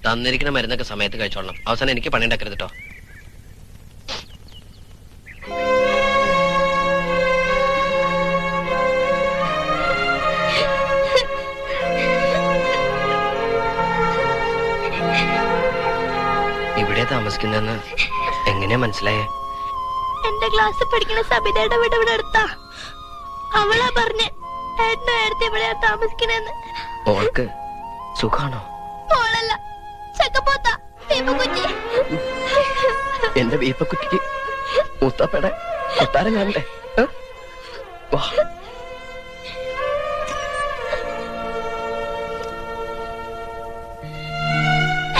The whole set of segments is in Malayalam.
തന്നിരിക്കുന്ന മരുന്നൊക്കെ സമയത്ത് കഴിച്ചോളണം. അവസാനം എനിക്ക് പണി ഉണ്ടാക്കരുത് കേട്ടോ. ഇവിടെ താമസിക്കുന്നെന്ന് എങ്ങനെയാ മനസ്സിലായേ? എന്റെ ക്ലാസ്സിൽ പഠിക്കുന്ന സബിതയുടെ വീട് ഇവിടെ അടുത്താ. അവളാ പറഞ്ഞേ ഏട്ടനും ഏടത്തി ഇവിടെയാ താമസിക്കണെന്ന്. ഓൾക്ക് സുഖാണോ? മോളല്ല, ചക്കപ്പോത്ത വീപ്പക്കുറ്റി. എന്റെ വീപ്പക്കുറ്റിക്ക് മൂത്താപ്പയുടെ കൊട്ടാരം കാണണ്ടേ?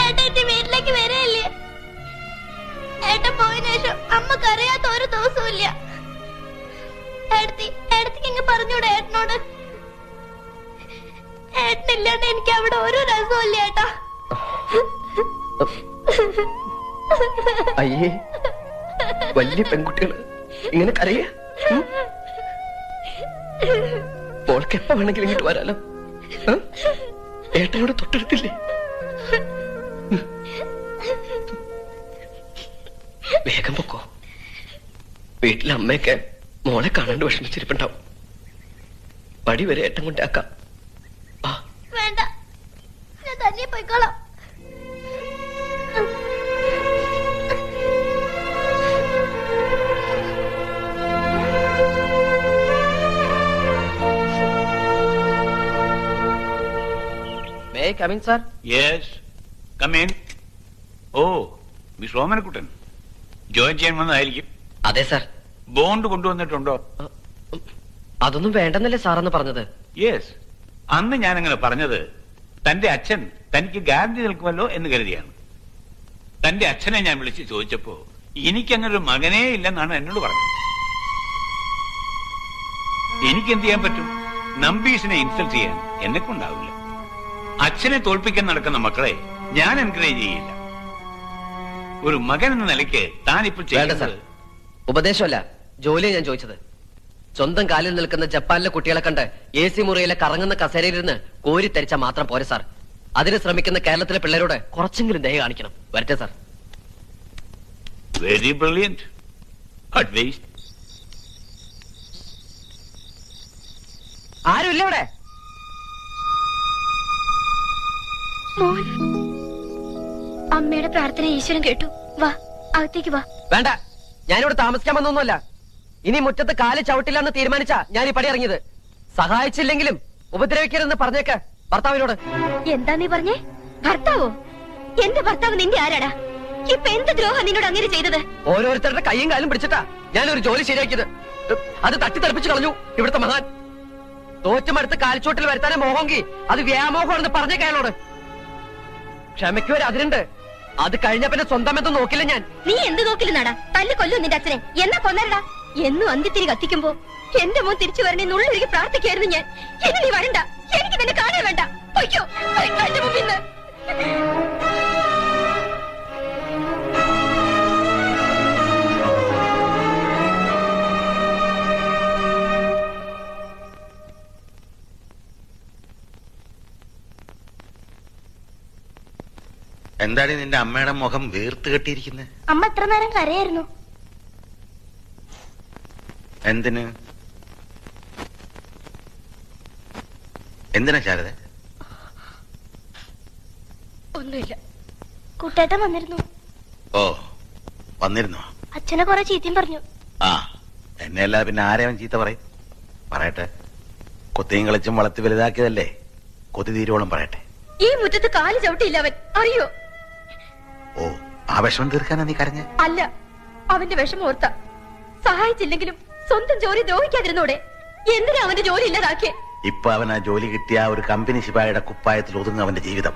ഏട്ടന്റെ വീട്ടിലേക്ക് വരെയല്ലേ? ഏട്ടൻ പോയതിനു ശേഷം അമ്മക്ക് അറിയാത്ത ഒരു ദിവസവും ഇല്ല. ഏടത്തിക്ക് ഇങ്ങ് പറഞ്ഞൂടെ ഏട്ടനോട്? ഏട്ടനില്ലാണ്ട് എനിക്ക് അവിടെ ഒരു രസവും ഇല്ല ഏട്ടാ. അയ്യേ, വലിയ പെൺകുട്ടികള് ഇങ്ങനെ കരയ? മോൾക്ക് എപ്പ വേണമെങ്കിലും ഇങ്ങോട്ട് വരാലോ. ഏട്ടനോട് തൊട്ടടുത്തില്ലേ? വേഗം പൊക്കോ. വീട്ടിലെ അമ്മയൊക്കെ മോളെ കാണാണ്ട് വിഷമിച്ചിരിപ്പുണ്ടാവും. പടി വരെ ഏട്ടൻ കൊണ്ടാക്കാം. വേണ്ട, ഞാൻ തന്നെ പോയിക്കോളാം. May I come in, sir? Yes, come in. Oh, Miss Romanക്കുട്ടൻ ജോയിൻ ചെയ്യാൻ വന്നതായിരിക്കും. അതെ സാർ. ബോണ്ട് കൊണ്ടുവന്നിട്ടുണ്ടോ? അതൊന്നും വേണ്ടെന്നല്ലേ സാറെന്ന് പറഞ്ഞത്? യെസ്, അന്ന് ഞാൻ അങ്ങനെ പറഞ്ഞത് തന്റെ അച്ഛൻ തനിക്ക് ഗ്യാരണ്ടി നിൽക്കുമല്ലോ എന്ന് കരുതിയാണ്. തന്റെ അച്ഛനെ ഞാൻ വിളിച്ച് ചോദിച്ചപ്പോ എനിക്കങ്ങനെ ഒരു മകനേ ഇല്ലെന്നാണ് എന്നോട് പറഞ്ഞത്. എനിക്ക് എന്ത് ചെയ്യാൻ പറ്റും? നമ്പീസിനെ ഇൻസൾട്ട് ചെയ്യാൻ എന്നെ കൊണ്ടാവില്ല. അച്ഛനെ തോൽപ്പിക്കാൻ നടക്കുന്ന മക്കളെ ഞാൻ എൻകറേജ് ചെയ്യില്ല. ഒരു മകൻ എന്ന നിലയ്ക്ക് താനിപ്പോൾ ചെയ്യുന്നത് ഉപദേശമല്ല, ജോലിയാണ് ഞാൻ ചോദിച്ചത്. സ്വന്തം കാലിൽ നിൽക്കുന്ന ജപ്പാനിലെ കുട്ടികളെ കണ്ട് AC മുറിയിലെ കറങ്ങുന്ന കസേരയിലിരുന്ന് കോരി തരിച്ചാൽ മാത്രം പോരെ സാർ. അതിന് ശ്രമിക്കുന്ന കേരളത്തിലെ പിള്ളേരോട് കുറച്ചെങ്കിലും ദയ കാണിക്കണം. വരട്ടെ സാർ. Very brilliant advice. ആരുമില്ല ഇവിടെ? അമ്മയുടെ പ്രാർത്ഥന ഈശ്വരൻ കേട്ടു. വാ, അകത്തേക്ക് വാ. വേണ്ട, ഞാനിവിടെ താമസിക്കാൻ വന്നൊന്നുമല്ല. ഇനി മുറ്റത്ത് കാല് ചവിട്ടില്ലെന്ന് തീരുമാനിച്ചാ ഞാൻ ഈ പടി ഇറങ്ങിയത്. സഹായിച്ചില്ലെങ്കിലും ഉപദ്രവിക്കരുതെന്ന് പറഞ്ഞേക്ക് ഭർത്താവിനോട്. എന്താ നീ പറഞ്ഞേ? ഭർത്താവോ? എന്റെ ഭർത്താവ് നിന്റെ ആരാടാ? ഇപ്പൊ എന്ത് ദ്രോഹം നിന്നോട് അങ്ങനെ ചെയ്തത്? ഓരോരുത്തരുടെ കൈയും കാലും പിടിച്ചിട്ടാ ഞാനൊരു ജോലി ശരിയാക്കിയത്. അത് തട്ടിത്തെറിപ്പിച്ച് കളഞ്ഞു ഇവിടുത്തെ മഹാൻ. തോറ്റുമടുത്ത് കാൽച്ചോട്ടിൽ വരുത്താനേ മോഹമെങ്കിൽ അത് വ്യാമോഹമാണെന്ന് പറഞ്ഞേക്ക അയാളോട്. ക്ഷമയ്ക്ക് വരെ അതിനുണ്ട്. അത് കഴിഞ്ഞ പിന്നെ സ്വന്തം എന്തും നോക്കില്ല ഞാൻ. നീ എന്ത് നോക്കില്ലെന്നാടാ? തല്ലു കൊല്ലു നിന്റെ അച്ഛനെ. എന്നാ കൊന്നരടാ. എന്നും അന്ത്യത്തിരി കത്തിക്കുമ്പോ എന്റെ മോൻ തിരിച്ചു വരണേന്നുള്ളൊരുക്കി പ്രാർത്ഥിക്കായിരുന്നു ഞാൻ. ഇനി നീ വരണ്ട. എനിക്ക് നിന്നെ കാണാൻ വേണ്ട. പൊയ്ക്കോ, പൊയ്ക്കോ എന്റെ മുമ്പിൽ നിന്ന്. എന്താണ് നിന്റെ അമ്മയുടെ മുഖം വീർത്ത് കെട്ടിയിരിക്കുന്നത്? അമ്മ എത്ര നേരം കരയായിരുന്നു. എന്തിന്? എന്തിനാ ശാരദ? ഒന്നുമില്ല. കുട്ടേട്ടൻ വന്നിരുന്നു. ഓ, വന്നിരുന്നോ? അച്ഛനെ കുറെ ചീത്തയും പറഞ്ഞു. ആ, എന്നെ അല്ലാതെ പിന്നെ ആരെയും ചീത്ത പറയും? പറയട്ടെ. കൊത്തിയും കളിച്ചും വളർത്തി വലുതാക്കിയതല്ലേ, കൊതി തീരോളം പറയട്ടെ. ഈ മുറ്റത്ത് കാല് ചവിട്ടിയില്ല അവൻ, അറിയോ? ഓ, ആ വിഷമം തീർക്കാനാ നീ കരഞ്ഞ? അല്ല, അവന്റെ വിഷമം ഓർത്ത. സഹായിച്ചില്ലെങ്കിലും സ്വന്തം ജോലി ദ്രോഹിക്കാതിരുന്നോടെ. എന്തിനാ അവന്റെ ജോലി ഇല്ലാതാക്കിയേ? ഇപ്പൊ അവൻ ആ ജോലി കിട്ടിയ ഒരു കമ്പനി ശിപായിയുടെ കുപ്പായത്തിൽ ഒതുങ്ങും അവന്റെ ജീവിതം.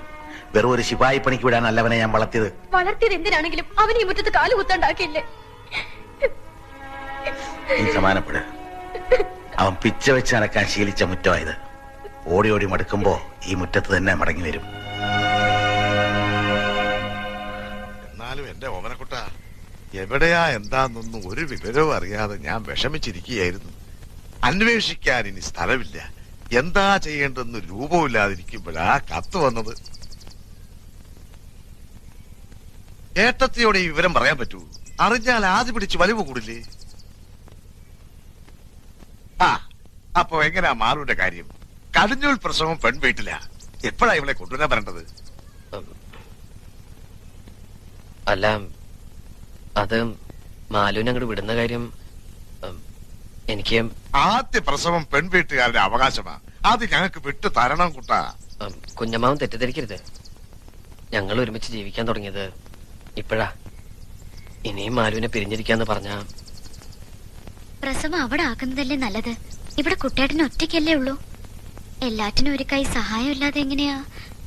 വെറും ഒരു ശിപായി പണിക്ക് വിടാനല്ല അവനെ ഞാൻ വളർത്തിയത്. വളർത്തിയത് എന്തിനാണെങ്കിലും അവൻ ഈ മുറ്റത്ത് കാല് കുത്താണ്ടാക്കിയില്ലേ? നീ സമാനപ്പെട്. അവൻ പിച്ച വെച്ച് നടക്കാൻ ശീലിച്ച മുറ്റമായത്. ഓടി ഓടി മടുക്കുമ്പോ ഈ മുറ്റത്ത് തന്നെ മടങ്ങി വരും. എന്നാലും എന്റെ ഓമനക്കുട്ട, എവിടെയാ എന്താന്നൊന്നും ഒരു വിവരവും അറിയാതെ ഞാൻ വിഷമിച്ചിരിക്കുകയായിരുന്നു. അന്വേഷിക്കാൻ ഇനി സ്ഥലമില്ല. എന്താ ചെയ്യേണ്ടെന്ന് രൂപമില്ലാതിരിക്കുമ്പോഴാ കത്ത് വന്നത്. ഏട്ടത്തിയോടെ ഈ വിവരം പറയാൻ പറ്റൂ? അറിഞ്ഞാൽ ആദ്യം പിടിച്ച് വലിവ് കൂടില്ലേ? ആ, അപ്പൊ എങ്ങനെയാ മാറുവിന്റെ കാര്യം? കടിഞ്ഞൂൽ പ്രസവം പെൺവീട്ടില. എപ്പോഴാ ഇവളെ കൊണ്ടുവരാൻ വരേണ്ടത്? അല്ല, അത് മാലുവിനെ അങ്ങോട്ട് വിടുന്ന കാര്യം എനിക്ക് ആദ്യ പ്രസവം പെൺവീട്ടുകാരുടെ അവകാശമാ. അത് ഞങ്ങൾക്ക് വിട്ടു തരണം കുട്ടാ. കുഞ്ഞമ്മാവൻ തെറ്റിദ്ധരിക്കരുത്. ഞങ്ങൾ ഒരുമിച്ച് ജീവിക്കാൻ തുടങ്ങിയത് ഇപ്പോഴാ. ഇനിയും മാലുവിനെ പിരിഞ്ഞിരിക്കാന്ന് പറഞ്ഞാ പ്രസവം അവിടെ ആക്കുന്നതല്ലേ നല്ലത്. ഇവിടെ കുട്ടേട്ടന് ഒറ്റയ്ക്കല്ലേ ഉള്ളൂ. എല്ലാറ്റിനും ഒരു കൈ സഹായം ഇല്ലാതെ എങ്ങനെയാ?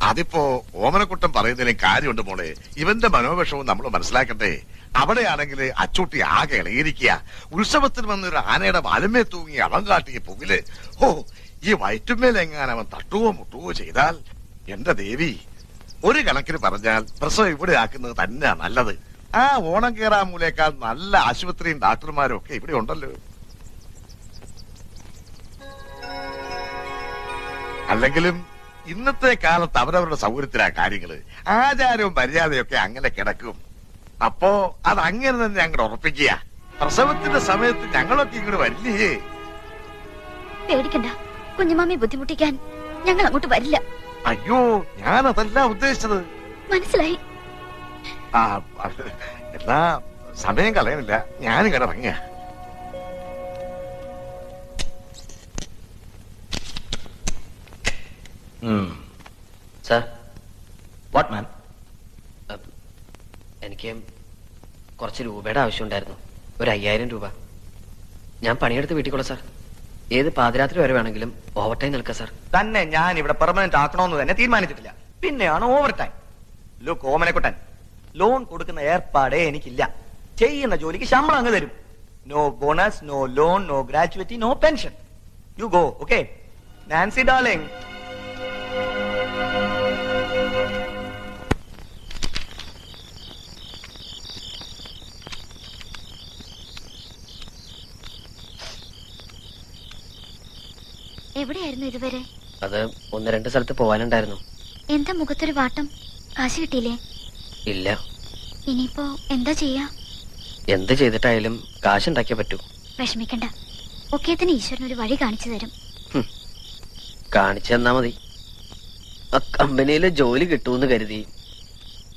അതിപ്പോ ഓമനക്കുട്ടൻ പറയുന്നതിലും കാര്യമുണ്ട് മോളെ. ഇവന്റെ മനോവിഷവും നമ്മൾ മനസ്സിലാക്കണ്ടേ. അവിടെയാണെങ്കിൽ അച്ചൂട്ടി ആകെ ഇളകിയിരിക്കുക. ഉത്സവത്തിന് വന്നൊരു ആനയുടെ വലമേ തൂങ്ങി അവൻ കാട്ടിയ പുകില്. ഓ, ഈ വയറ്റുമേലെങ്ങാൻ അവൻ തട്ടുവോ മുട്ടുവോ ചെയ്താൽ എന്റെ ദേവി. ഒരു കണക്കിന് പറഞ്ഞാൽ പ്രസവം ഇവിടെ ആക്കുന്നത് തന്നെയാ നല്ലത്. ആ ഓണം കേറാമൂലേക്കാൾ നല്ല ആശുപത്രിയും ഡാക്ടർമാരും ഒക്കെ ഇവിടെ ഉണ്ടല്ലോ. അല്ലെങ്കിലും ഇന്നത്തെ കാലത്ത് അവരവരുടെ സൗകര്യത്തിലാ കാര്യങ്ങള്. ആചാരവും മര്യാദയൊക്കെ അങ്ങനെ കിടക്കും. അപ്പോ അത് അങ്ങനെ തന്നെ അങ്ങോട്ട് ഉറപ്പിക്കുക. പ്രസവത്തിന്റെ സമയത്ത് ഞങ്ങളൊക്കെ ഇങ്ങോട്ട് വരില്ലേ? പേടിക്കണ്ട, കുഞ്ഞുമാമി ബുദ്ധിമുട്ടിക്കാൻ ഞങ്ങൾ അങ്ങോട്ട് വരില്ല. അയ്യോ, ഞാനതല്ല ഉദ്ദേശിച്ചത്. മനസ്സിലായി. ആ, എന്നാ സമയം കളയണില്ല, ഞാനും കിടറങ്ങിയ. Sir, what man? എനിക്ക് കുറച്ച് രൂപയുടെ ആവശ്യമുണ്ടായിരുന്നു. ഒരു 5000 രൂപ. ഞാൻ പണിയെടുത്ത് വീട്ടിൽ സാർ. ഏത് പാതിരാത്രി വരെ വേണമെങ്കിലും ഓവർ ടൈം നിൽക്കാം സാർ. തന്നെ ഞാൻ ഇവിടെ പെർമനന്റ് ആക്കണമെന്ന് തന്നെ തീരുമാനിച്ചിട്ടില്ല. പിന്നെയാണ് overtime. Look Omanakuttan, loan കൊടുക്കുന്ന ഏർപ്പാടേ എനിക്കില്ല. ചെയ്യുന്ന ജോലിക്ക് ശമ്പളം അങ്ങ് തരും. No bonus, no loan, no gratuity, no pension. You go. Okay Nancy darling. എവിടെയായിരുന്നു ഇതുവരെ? അത് 1-2 സ്ഥലത്ത് പോവാനുണ്ടായിരുന്നു. എന്താ മുഖത്തൊരു വാട്ടം? കാശ് കിട്ടിയില്ലേ? ഇല്ല. ഇനിയിപ്പോ എന്താ ചെയ്യാ? എന്ത് ചെയ്തിട്ടായാലും കാശുണ്ടാക്കിയേ പറ്റൂ. വിഷമിക്കണ്ട, ഒക്കേത്തിന് ഈശ്വരൻ ഒരു വഴി കാണിച്ചു തരും. കാണിച്ചു തന്നാ മതി. ആ കമ്പനിയിലെ ജോലി കിട്ടൂന്ന് കരുതി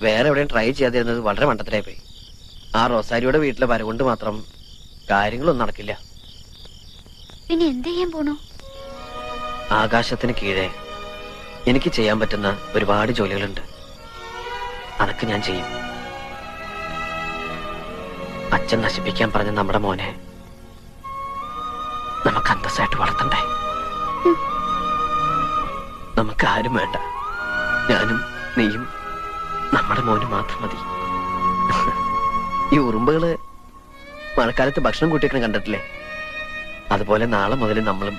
വേറെ എവിടെയും ട്രൈ ചെയ്യാതിരുന്നത് വളരെ മണ്ടത്തിലായി പോയി. ആ റോസാരിയുടെ വീട്ടിലെ വരവുകൊണ്ട് മാത്രം കാര്യങ്ങളൊന്നും നടക്കില്ല. പിന്നെ എന്ത് ചെയ്യാൻ പോണു? ആകാശത്തിന് കീഴെ എനിക്ക് ചെയ്യാൻ പറ്റുന്ന ഒരുപാട് ജോലികളുണ്ട്. അതൊക്കെ ഞാൻ ചെയ്യും. അച്ഛൻ നശിപ്പിക്കാൻ പറഞ്ഞ നമ്മുടെ മോനെ നമുക്ക് അന്തസ്സായിട്ട് വളർത്തണ്ടേ? നമുക്ക് ആരും വേണ്ട. ഞാനും നീയും നമ്മുടെ മോനും മാത്രം മതി. ഈ ഉറുമ്പുകള് മഴക്കാലത്ത് ഭക്ഷണം കൂട്ടിയൊക്കെ കണ്ടിട്ടില്ലേ? അതുപോലെ നാളെ മുതൽ നമ്മളും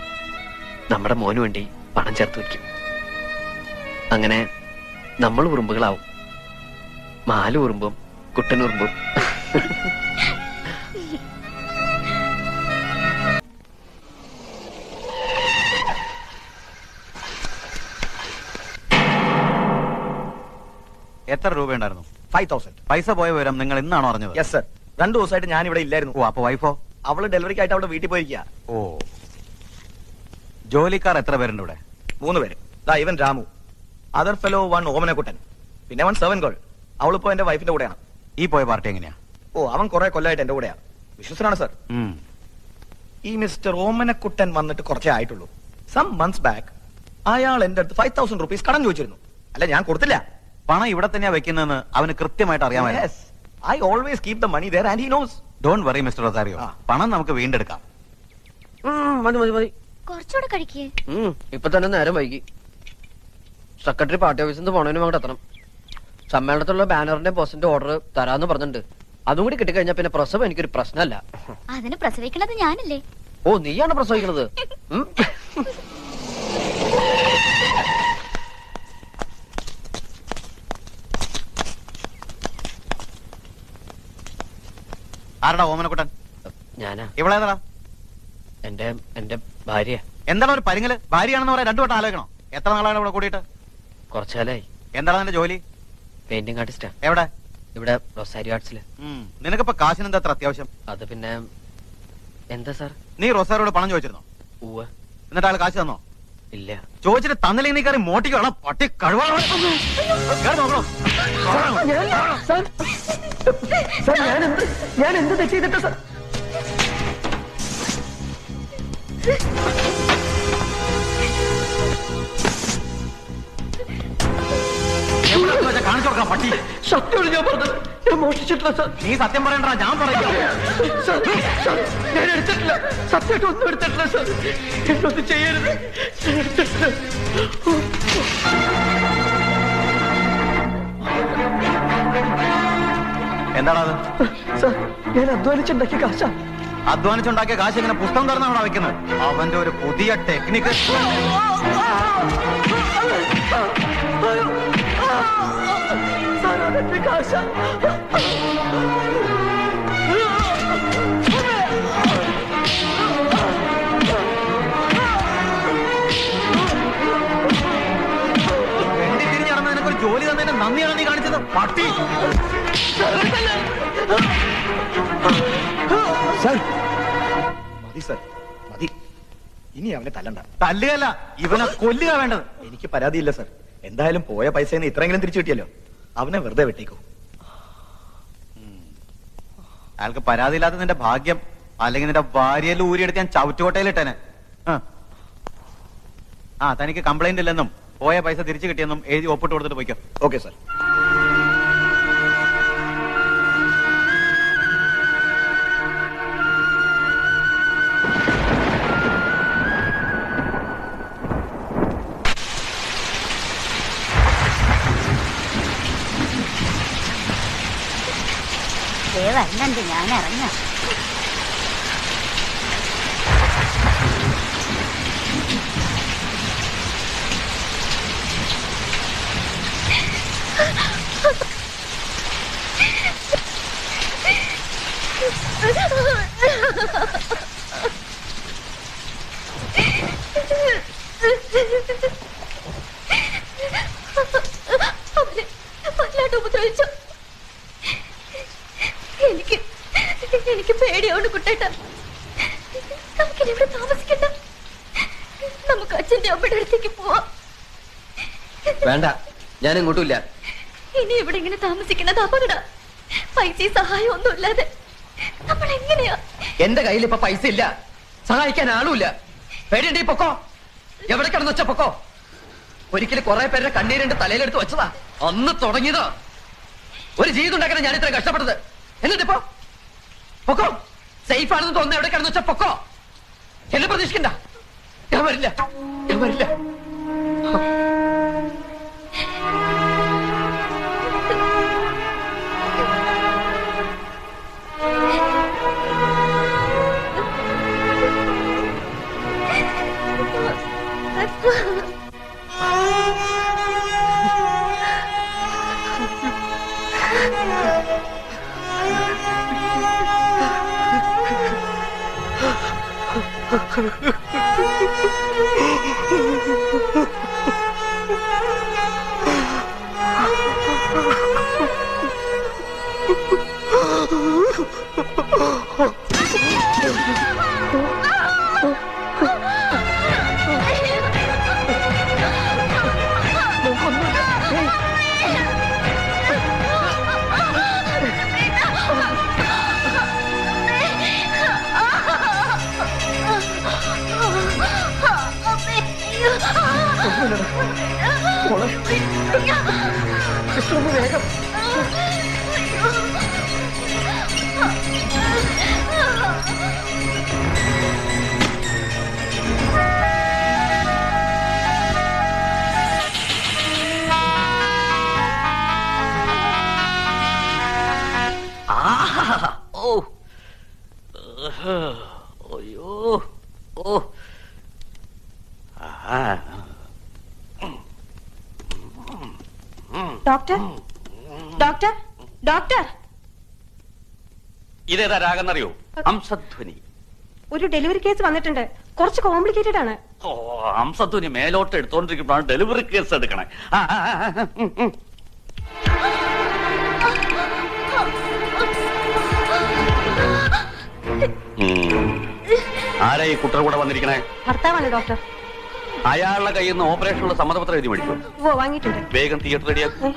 നമ്മുടെ മോന് വേണ്ടി പണം ചേർത്ത് വയ്ക്കും. അങ്ങനെ നമ്മൾ ഉറുമ്പുകളാവും. മാലു ഉറുമ്പും കുട്ടനുറുമ്പും. എത്ര രൂപയുണ്ടായിരുന്നു? 5000. പൈസ പോയ വിവരം നിങ്ങൾ ഇന്നാണോ അറിഞ്ഞത്? Yes sir. 2 ദിവസമായിട്ട് ഞാൻ ഇവിടെ ഇല്ലായിരുന്നു. ഓ, അപ്പൊ വൈഫോ? അവള് ഡെലിവറിക്കായിട്ട് അവിടെ വീട്ടിൽ പോയിരിക്കുക. ഓ, ജോലിക്കാർ എത്ര പേരുണ്ട് ഇവിടെ? 3 പേര്. ദാ ഇവൻ രാമു, അതർ ഫെലോ 1 ഓമനക്കുട്ടൻ, പിന്നെ 1 സെർവൻ ഗേൾ. അവളിപ്പോ എന്റെ വൈഫിന്റെ കൂടെയാണ്. ഈ പോയ പാർട്ടി എങ്ങനെയാ? ഓ, അവൻ കുറെ കൊല്ലമായിട്ട് എന്റെ കൂടെയാണ്. വിശ്വസനാണ് സർ. ഈ മിസ്റ്റർ ഓമനക്കുട്ടൻ വന്നിട്ട് കുറച്ചേ ആയിട്ടുള്ളൂ. സം മന്ത്സ് ബാക്ക് അയാൾ എന്റെ അടുത്ത് 5000 റുപ്പീസ് കടം ചോദിച്ചിരുന്നു. അല്ല, ഞാൻ കൊടുത്തില്ല. പണം ഇവിടെ തന്നെയാ വെക്കുന്നതെന്ന് അവന് കൃത്യമായിട്ട് അറിയാമല്ലോ. Yes, I always keep the money there and he knows. Don't worry mister Rosario, പണം നമുക്ക് വീണ്ടെടുക്കാം. മതി മതി മതി. കുറച്ചുകൂടെ കഴിക്കേ. ഇപ്പൊ തന്നെ നേരം വൈകി. സെക്രട്ടറി പാർട്ടി ഓഫീസിൽ നിന്ന് പോണതിനും അങ്ങോട്ട് എത്തണം. സമ്മേളനത്തിലുള്ള ബാനറിന്റെ പോസ്റ്റിന്റെ ഓർഡർ തരാന്ന് പറഞ്ഞിട്ടുണ്ട്. അതും കൂടി കിട്ടിക്കഴിഞ്ഞാൽ പിന്നെ പ്രസവം എനിക്കൊരു പ്രശ്നമല്ല. അതിന് പ്രസവിക്കണത് ഞാനല്ലേ? ഓ, നീയാണ് പ്രസവിക്കണത്? ആരടാ ഓമനക്കുട്ടൻ? ഞാനാ. ഇവളേതാ? എന്റെ ഭാര്യ. എന്താണ് ഒരു പരിങ്ങല്? ഭാര്യയാണെന്ന് പറയാൻ 2 വട്ടം ആലോചിക്കണോ? എത്ര നാളാണ് ഇവിടെ കൂടിയിട്ട്? കുറച്ചാലായി. എന്താണ് നിന്റെ ജോലി? പെയിന്റിംഗ് ആർട്ടിസ്റ്റാ. എവിടെ? ഇവിടെ റൊസാരിയോ ആർട്സില്. നിനക്കിപ്പോ കാശിനെന്താ അത്ര അത്യാവശ്യം? അത് പിന്നെ എന്താ സാർ? നീ റൊസാരിയോട് പണം ചോദിച്ചിരുന്നോ? ഉവ്വ്. എന്നിട്ട് ആള് കാശ് തന്നോ? ഇല്ല. ചോദിച്ചിട്ട് തന്നില്ലെങ്കിൽ നീ കയറി മോട്ടിക്കോളാം. പട്ടി കഴിവാണോ? ഞാൻ എന്ത് തെറ്റ് ചെയ്തിട്ടാ സാർ? കാണിച്ചു കൊടുക്കണം പട്ടി. സത്യമാണ് ഞാൻ പറഞ്ഞത്. ഞാൻ മോഷിച്ചിട്ടില്ല സാർ. നീ സത്യം പറയണ്ട, ഞാൻ പറയാം. ഞാൻ എടുത്തിട്ടില്ല, സത്യമായിട്ട് ഒന്നും എടുത്തിട്ടില്ല സാർ. എന്നൊന്നും ചെയ്യരുത്, ഞാൻ എടുത്തിട്ടില്ല. എന്താണത്? സാർ, ഞാൻ അധ്വാനിച്ചുണ്ടാക്കിയ കാശാ. അധ്വാനിച്ചുണ്ടാക്കിയ കാശ് ഇങ്ങനെ പുസ്തകം തുറന്നാണ് അവിടെ വെക്കുന്നത്. അവന്റെ ഒരു പുതിയ ടെക്നിക്ക്. സാർ, അതെന്റെ കാശാ. തിരിഞ്ഞിറങ്ങുന്ന നിനക്കൊരു ജോലി തന്നതിന് നന്ദിയാണ് നീ കാണിച്ചത് പട്ടി. മതി സർ, മതി. ഇനി അവനെ തല്ലണ്ട. തല്ലുകയല്ല, ഇവനെ കൊല്ലുക വേണ്ടത്. എനിക്ക് പരാതിയില്ല സർ. എന്തായാലും പോയ പൈസ ഇത്രയെങ്കിലും തിരിച്ചു കിട്ടിയല്ലോ. അവനെ വെറുതെ വെട്ടിക്കോ. അയാൾക്ക് പരാതിയില്ലാത്ത നിന്റെ ഭാഗ്യം. അല്ലെങ്കിൽ നിന്റെ ഭാര്യയിൽ ഊരിയെടുത്ത് ഞാൻ ചവിറ്റുകോട്ടയിലിട്ടേനെ. തനിക്ക് കംപ്ലൈന്റ് ഇല്ലെന്നും പോയ പൈസ തിരിച്ചു കിട്ടിയെന്നും എഴുതി ഒപ്പിട്ട് കൊടുത്തിട്ട് പോയിക്കോ. Okay sir. വരണുണ്ട്, ഞാൻ ഇറങ്ങാം. വല്ലാണ്ട് ഉപദ്രവിച്ചു. എനിക്ക് പേടിയോണ്ട് കുട്ടേട്ട. നമുക്കിനി ഇവിടെ താമസിക്കണ്ട. നമുക്ക് അച്ഛന്റെ അമ്മയുടെ അടുത്തേക്ക് പോവാം. വേണ്ട, ഞാൻ ഇങ്ങോട്ടുമില്ല. ഇനി ഇവിടെ ഇങ്ങനെ താമസിക്കുന്നത് അപകട. പൈസയും സഹായം ഒന്നും ഇല്ലാതെ നമ്മൾ എങ്ങനെയാ? എന്റെ കയ്യിൽ ഇപ്പൊ പൈസ ഇല്ല, സഹായിക്കാൻ ആളുമില്ല. പേടിയുണ്ട്, പൊക്കോ. എവിടെ കിടന്ന് വെച്ച പൊക്കോ. ഒരിക്കലും കുറെ പേരുടെ കണ്ണീരിന്റെ തലയിലെടുത്ത് വെച്ചതാ. അന്ന് തുടങ്ങിയതാ. ഒരു ജീവിതം ഉണ്ടാക്കാൻ ഞാൻ ഇത്ര കഷ്ടപ്പെട്ടത്. എന്നിട്ടിപ്പോ പൊക്കോ. സേഫ് ആണെന്ന് തോന്നുന്നു. എവിടെ കിടന്ന് വെച്ച പൊക്കോ. എന്നെ പ്രതീക്ഷിക്കണ്ട. ഞാൻ വരില്ല, ഞാൻ വരില്ല. വേഗം ഡോക്ടർ, ഡോക്ടർ, ഡോക്ടർ. ഇതേതാ രാഗെന്നറിയോ? ഹംസധ്വനി. ഒരു ഡെലിവറി കേസ് വന്നിട്ടുണ്ട്. കുറച്ച് കോംപ്ലിക്കേറ്റഡ് ആണ്. ഓ, ഹംസധ്വനി മേലോട്ട് എടുത്തോണ്ടിരിക്കുമ്പോഴാണ് ഡെലിവറി കേസ് എടുക്കണേ. ആരാ ഈ കുട്ടർ കൂടെ വന്നിരിക്കണേ? ഭർത്താവാണ് ഡോക്ടർ. അയാളുടെ കയ്യിൽ നിന്ന് ഓപ്പറേഷനുള്ള സമ്മതപത്രം എഴുതി മേടിച്ചു. ഓ, വാങ്ങിയിട്ടുണ്ട്. വേഗം തിയേറ്റർ റെഡിയാക്കും.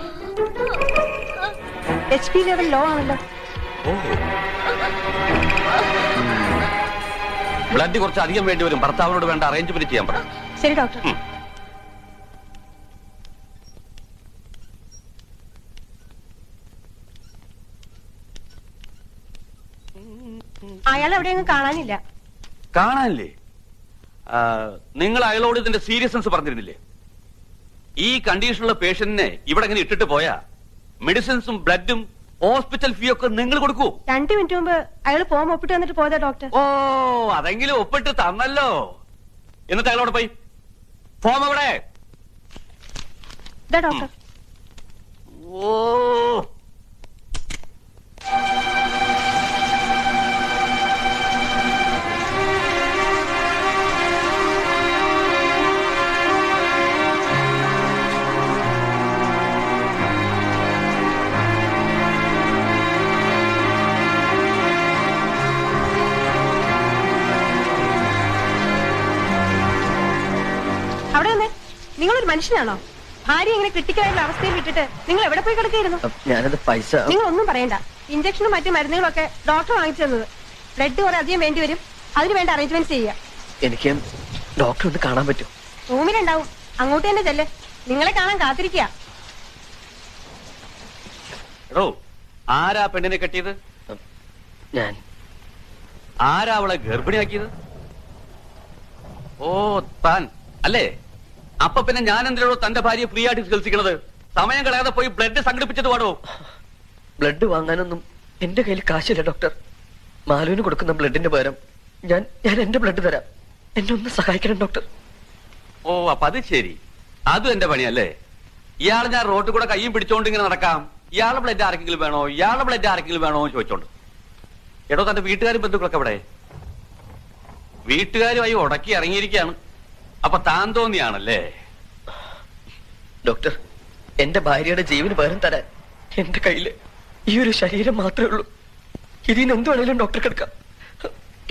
HP ലെവൽ ലോ ആണല്ലോ. ബ്ലഡ് കുറച്ച് അധികം വേണ്ടി വരും. ഭർത്താവിനോട് വേണ്ട അറേഞ്ച്മെന്റ് ചെയ്യാൻ പറ. ശരി ഡോക്ടർ. അയാൾ എവിടെയൊന്നും കാണാനില്ല. കാണാനില്ലേ? നിങ്ങൾ അയാളോട് ഇതിന്റെ സീരിയസ്നെസ് പറഞ്ഞിരുന്നില്ലേ? ഈ കണ്ടീഷനുള്ള പേഷ്യന്റിനെ ഇവിടെ ഇങ്ങനെ ഇട്ടിട്ട് പോയാ മെഡിസിൻസും ബ്ലഡും ഹോസ്പിറ്റൽ ഫീ ഒക്കെ നിങ്ങൾ കൊടുക്കൂ. 2 മിനിറ്റ് മുമ്പ് അയാൾ ഫോം ഒപ്പിട്ട് വന്നിട്ട് പോയതാ ഡോക്ടർ. ഓ, അതെങ്കിലും ഒപ്പിട്ട് തന്നല്ലോ. എന്നിട്ട് അയാളോട് പോയി ഫോം അവിടെ. ഇതാ ഡോക്ടർ. ഓ, അവിടെ വന്നേ. നിങ്ങളൊരു മനുഷ്യനാണോ? ഭാര്യ ഇങ്ങനെ ക്രിട്ടിക്കലായുള്ള അവസ്ഥയിൽ വിട്ടിട്ട് നിങ്ങൾ എവിടെ പോയി കിടക്കായിരുന്നു? ഞാനത് പൈസ. നിങ്ങൾ ഒന്നും പറയണ്ട. ഇഞ്ചക്ഷനും മറ്റു മരുന്നുകളൊക്കെ ഡോക്ടർ വാങ്ങിച്ചു തന്നത്. ബ്ലഡ് കുറെ അധികം വേണ്ടി വരും. അതിന് വേണ്ട അറേഞ്ച്മെന്റ് ചെയ്യുക. എനിക്ക് ഡോക്ടർ ഒന്ന് കാണാൻ പറ്റും? റൂമിലുണ്ടാവും. അങ്ങോട്ട് തന്നെ ചെല്ലേ. നിങ്ങളെ കാണാൻ കാത്തിരിക്കുക. എടോ, ആരാ പെണ്ണിനെ കെട്ടിയത്? ഞാൻ. ആരാ അവളെ ഗർഭിണിയാക്കിയത്? ഓ, താൻ അല്ലേ? അപ്പൊ പിന്നെ ഞാൻ എന്തിനോ തന്റെ ഭാര്യയെ ഫ്രീ ആയിട്ട് ചികിത്സിക്കണത്? സമയം കളയാതെ പോയി ബ്ലഡ് സംഘടിപ്പിച്ചിട്ട് പാടോ. ബ്ലഡ് വാങ്ങാനൊന്നും എന്റെ കയ്യിൽ കാശില്ല ഡോക്ടർ. മാലുവിന് കൊടുക്കുന്ന ബ്ലഡിന്റെ പകരം ഞാൻ എന്റെ ബ്ലഡ് തരാം. എന്നെ ഒന്ന് സഹായിക്കണം ഡോക്ടർ. ഓ, അപ്പൊ അത് ശരി. അതും എന്റെ പണിയല്ലേ? ഇയാൾ ഞാൻ റോട്ടിൽ കൂടെ കയ്യും പിടിച്ചോണ്ട് ഇങ്ങനെ നടക്കാം. ഇയാളുടെ ബ്ലഡ് ആർക്കെങ്കിലും വേണോ, ഇയാളുടെ ബ്ലഡ് ആർക്കെങ്കിലും വേണോ എന്ന് ചോദിച്ചോണ്ട്. എടോ, തന്റെ വീട്ടുകാരും ബന്ധുക്കളൊക്കെ ഇവിടെ? വീട്ടുകാരുമായി ഉടക്കി ഇറങ്ങിയിരിക്കുകയാണ്. അപ്പൊ താൻ തോന്നിയാണല്ലേ? ഡോക്ടർ, എന്റെ ഭാര്യയുടെ ജീവന് പകരം തരാൻ എന്റെ കയ്യില് ഈ ഒരു ശരീരം മാത്രമേ ഉള്ളൂ. ഇതിന് എന്ത് വേണേലും ഡോക്ടർക്ക് എടുക്കാം.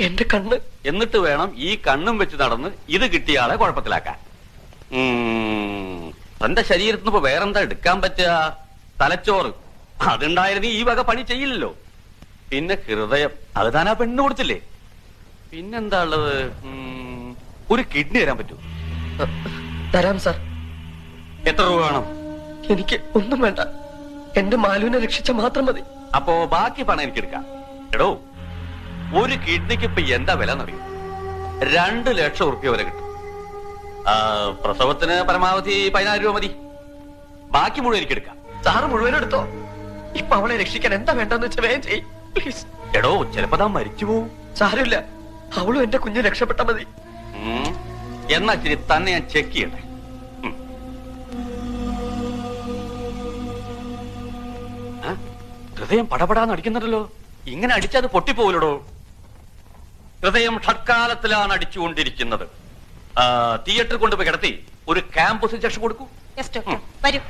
എന്റെ കണ്ണ്. എന്നിട്ട് വേണം ഈ കണ്ണും വെച്ച് നടന്ന് ഇത് കിട്ടിയ ആളെ കുഴപ്പത്തിലാക്കാൻ. തന്റെ ശരീരത്തിന് ഇപ്പൊ വേറെന്താ എടുക്കാൻ പറ്റുക? തലച്ചോറ്. അതുണ്ടായിരുന്നു ഈ വക പണി ചെയ്യില്ലല്ലോ. പിന്നെ ഹൃദയം, അത് താൻ ആ പെണ്ണ് കൊടുത്തില്ലേ? പിന്നെന്താ ഉള്ളത്? ഒരു കിഡ്നി തരാൻ പറ്റൂ? തരാം സാർ. എത്ര രൂപ വേണം? എനിക്ക് ഒന്നും വേണ്ട. എന്റെ മാലുവിനെ രക്ഷിച്ച മാത്രം മതി. അപ്പോ ബാക്കി പണം എനിക്ക് എടുക്കാം. എടോ, ഒരു കിഡ്നിക്ക് ഇപ്പൊ എന്താ വില എന്നറിയും? 2 ലക്ഷം ഉറുപ്പ്യ വരെ കിട്ടും. പ്രസവത്തിന് പരമാവധി 14 രൂപ മതി. ബാക്കി മുഴുവൻ എനിക്ക് എടുക്കാം. സാറ് മുഴുവൻ എടുത്തോ. ഇപ്പൊ അവളെ രക്ഷിക്കാൻ എന്താ വേണ്ടെന്ന് വെച്ചാൽ വേഗം ചെയ്യ് പ്ലീസ്. എടോ, ചിലപ്പോ താൻ മരിച്ചു പോവും. സാരമില്ല, അവളും എന്റെ കുഞ്ഞ് രക്ഷപ്പെട്ട മതി. എന്നാ ശരി, തന്നെ ഞാൻ ചെക്ക് ചെയ്യട്ടെ. ഹൃദയം പടപടാന്ന് അടിക്കുന്നുണ്ടല്ലോ. ഇങ്ങനെ അടിച്ചത് പൊട്ടിപ്പോവില്ലടോ. ഹൃദയം ഷഡ്കാലത്തിലാണ് അടിച്ചുകൊണ്ടിരിക്കുന്നത്. തിയേറ്ററിൽ കൊണ്ടുപോയി കിടത്തി ഒരു ക്യാമ്പസ് ഇഞ്ചക്ഷൻ കൊടുക്കൂ. വരൂ.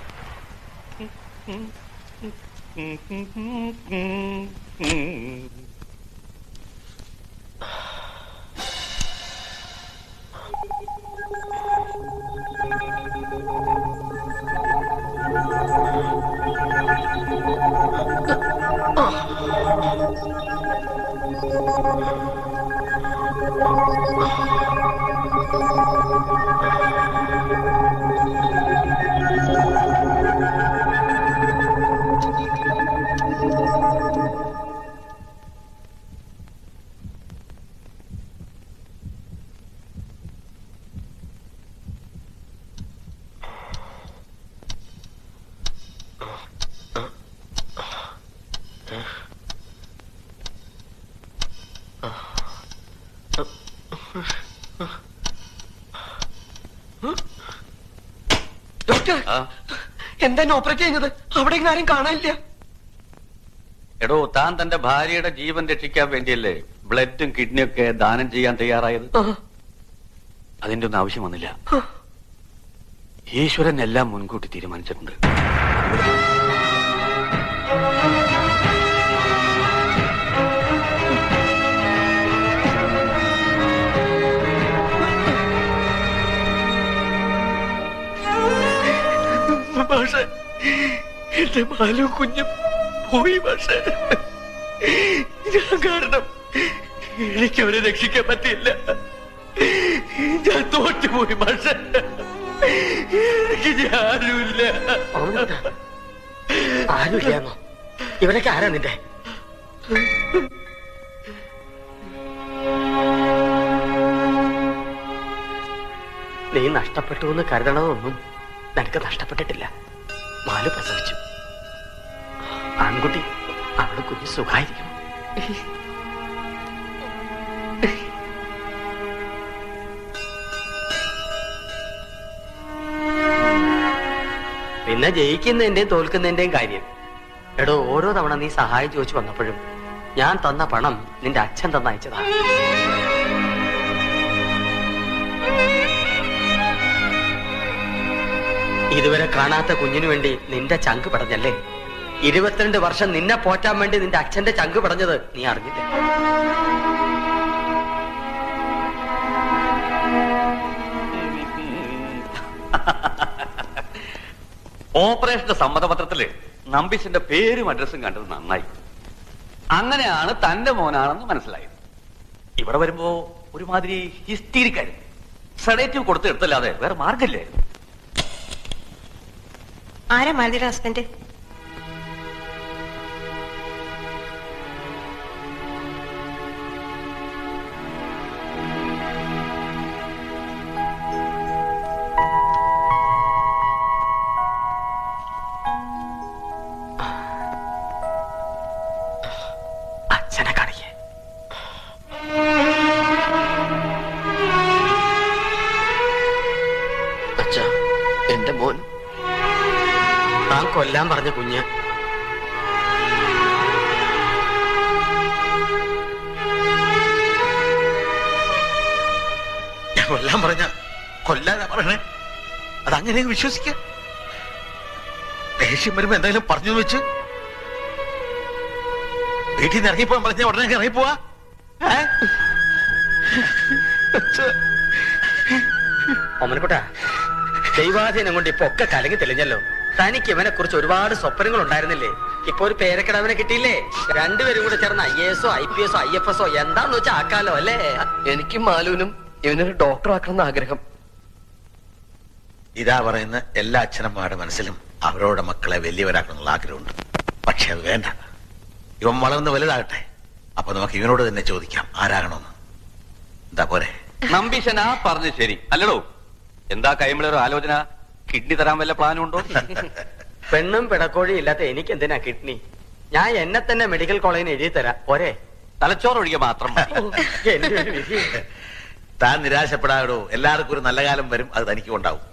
ഡോക്ടർ, എന്താ ഓപ്പറേറ്റ് ചെയ്യുന്നത്? അവിടെ ആരും കാണാനില്ല. എടോ, താൻ തന്റെ ഭാര്യയുടെ ജീവൻ രക്ഷിക്കാൻ വേണ്ടിയല്ലേ ബ്ലഡും കിഡ്നിയും ഒക്കെ ദാനം ചെയ്യാൻ തയ്യാറായത്? അതിന്റെ ഒന്നും ആവശ്യം വന്നില്ല. ഈശ്വരൻ എല്ലാം മുൻകൂട്ടി തീരുമാനിച്ചിട്ടുണ്ട്. പക്ഷെ എന്റെ മാലു കുഞ്ഞും പോയി. പക്ഷെ ഞാൻ കാരണം എനിക്ക് അവരെ രക്ഷിക്കാൻ പറ്റിയില്ല. ഞാൻ തോറ്റുപോയി. പക്ഷെ എനിക്ക് ആരുമില്ല. ആരുമില്ലാന്നോ? ഇവരൊക്കെ ആരാ നിന്റെ? നീ നഷ്ടപ്പെട്ടു എന്ന് കരുതണതൊന്നും നിനക്ക് നഷ്ടപ്പെട്ടിട്ടില്ല. മാലു പ്രസവിച്ചു. ആൺകുട്ടി. അവള് കുഞ്ഞ് സുഖായിരിക്കും. പിന്നെ ജയിക്കുന്നതിന്റെയും തോൽക്കുന്നതിന്റെയും കാര്യം. എടോ, ഓരോ തവണ നീ സഹായം ചോദിച്ചു വന്നപ്പോഴും ഞാൻ തന്ന പണം നിന്റെ അച്ഛൻ തന്നയച്ചതാണ്. ഇതുവരെ കാണാത്ത കുഞ്ഞിനു വേണ്ടി നിന്റെ ചങ്ക് പടഞ്ഞല്ലേ? 22 വർഷം നിന്നെ പോറ്റാൻ വേണ്ടി നിന്റെ അച്ഛന്റെ ചങ്ക് പടഞ്ഞത് നീ അറിഞ്ഞില്ല. ഓപ്പറേഷന്റെ സമ്മതപത്രത്തില് നമ്പീശന്റെ പേരും അഡ്രസ്സും കണ്ടത് നന്നായി. അങ്ങനെയാണ് തന്റെ മോനാണെന്ന് മനസ്സിലായത്. ഇവിടെ വരുമ്പോ ഒരുമാതിരി ഹിസ്റ്റീരിക്കായിരുന്നു. സെഡേറ്റീവ് കൊടുത്ത് എടുത്തല്ലാതെ വേറെ മാർഗമില്ലായിരുന്നു. ആരാ മാലതിയുടെ ഹസ്ബൻഡ്? അച്ഛനെ കാണിക്കേ. അച്ഛാ, എന്റെ മോൻ താൻ കൊല്ലാൻ പറഞ്ഞ കുഞ്ഞ് ഞാൻ കൊല്ലാൻ പറഞ്ഞ കൊല്ലാനാ പറയണേ? അതങ്ങനെ വിശ്വസിക്ക? ദേഷ്യം വരുമ്പോ എന്തെങ്കിലും പറഞ്ഞു വെച്ച് വീട്ടിൽ നിന്ന് ഇറങ്ങിപ്പോവാൻ പറഞ്ഞ ഉടനെ ഇറങ്ങിപ്പോവാ? ഒമനക്കുട്ട, ദൈവാധീനം കൊണ്ട് ഇപ്പൊ ഒക്കെ കലങ്ങി തെളിഞ്ഞല്ലോ. തനിക്ക് ഇവനെ കുറിച്ച് ഒരുപാട് സ്വപ്നങ്ങൾ ഉണ്ടായിരുന്നില്ലേ? ഇപ്പൊ ഒരു പേരക്കിടവനെ കിട്ടിയില്ലേ? രണ്ടുപേരും കൂടെ ചേർന്ന് IAS IPS IFS എന്താന്ന് വെച്ചാൽ ആക്കാലോ അല്ലേ? എനിക്കും മാലുവിനും ഇവനൊരു ഡോക്ടർ ആക്കണമെന്ന് ആഗ്രഹം. ഇതാ പറയുന്ന എല്ലാ അച്ഛനമ്മമാരുടെ മനസ്സിലും അവരോടെ മക്കളെ വലിയവരാക്കണമെന്നുള്ള ആഗ്രഹമുണ്ട്. പക്ഷെ അത് വേണ്ട. ഇവൻ വളർന്ന് വലുതാകട്ടെ. അപ്പൊ നമുക്ക് ഇവനോട് തന്നെ ചോദിക്കാം ആരാകണമെന്ന്. എന്താ പോരെ? നമ്പീശനാ പറഞ്ഞു ശരി അല്ലടോ. എന്താ കൈമിളൊരു ആലോചന? കിഡ്നി തരാൻ വല്ല പ്ലാനും ഉണ്ടോ? പെണ്ണും പിടക്കോഴിയും ഇല്ലാത്ത എനിക്ക് എന്തിനാ കിഡ്നി? ഞാൻ എന്നെ തന്നെ മെഡിക്കൽ കോളേജിന് എഴുതി തരാം. പോരെ? തലച്ചോറ് ഒഴികെ മാത്രം മതി. എന്റെ ഒരു വിധി. താൻ നിരാശപ്പെടാടോ. എല്ലാവർക്കും ഒരു നല്ല കാലം വരും. അത് തനിക്കും ഉണ്ടാവും.